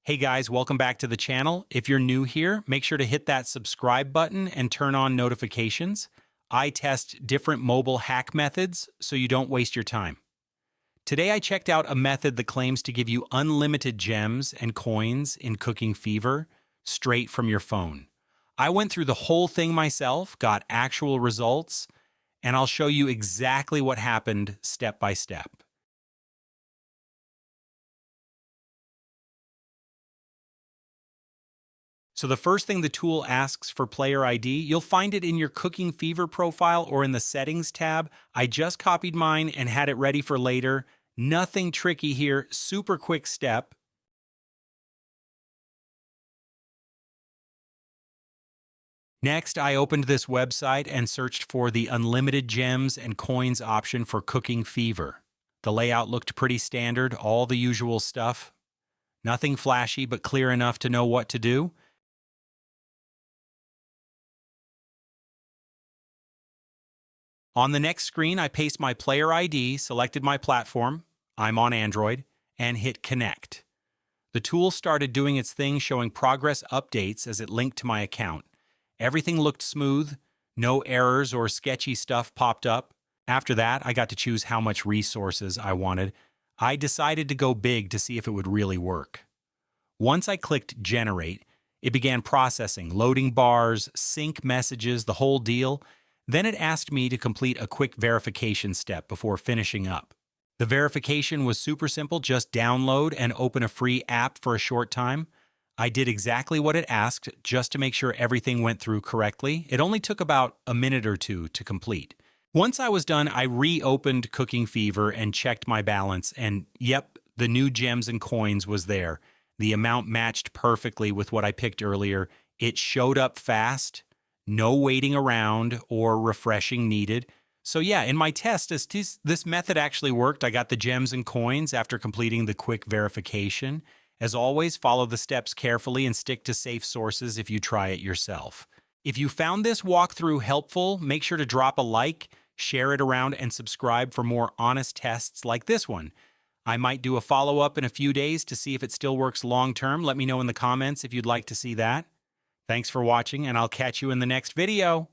Hey guys, welcome back to the channel. If you're new here, make sure to hit that subscribe button and turn on notifications. I test different mobile hack methods so you don't waste your time. Today I checked out a method that claims to give you unlimited gems and coins in Cooking Fever straight from your phone. I went through the whole thing myself, got actual results, and I'll show you exactly what happened step by step. So the first thing the tool asks for player ID, you'll find it in your Cooking Fever profile or in the Settings tab. I just copied mine and had it ready for later. Nothing tricky here, super quick step. Next, I opened this website and searched for the Unlimited Gems and Coins option for Cooking Fever. The layout looked pretty standard, all the usual stuff. Nothing flashy, but clear enough to know what to do. On the next screen, I paste my player ID, selected my platform, I'm on Android, and hit Connect. The tool started doing its thing, showing progress updates as it linked to my account. Everything looked smooth, no errors or sketchy stuff popped up. After that, I got to choose how much resources I wanted. I decided to go big to see if it would really work. Once I clicked Generate, it began processing, loading bars, sync messages, the whole deal. Then it asked me to complete a quick verification step before finishing up. The verification was super simple, just download and open a free app for a short time. I did exactly what it asked just to make sure everything went through correctly. It only took about a minute or two to complete. Once I was done, I reopened Cooking Fever and checked my balance, and yep, the new gems and coins was there. The amount matched perfectly with what I picked earlier. It showed up fast. No waiting around or refreshing needed. So yeah, in my test, this method actually worked. I got the gems and coins after completing the quick verification. As always, follow the steps carefully and stick to safe sources if you try it yourself. If you found this walkthrough helpful, make sure to drop a like, share it around, and subscribe for more honest tests like this one. I might do a follow-up in a few days to see if it still works long-term. Let me know in the comments if you'd like to see that. Thanks for watching, and I'll catch you in the next video.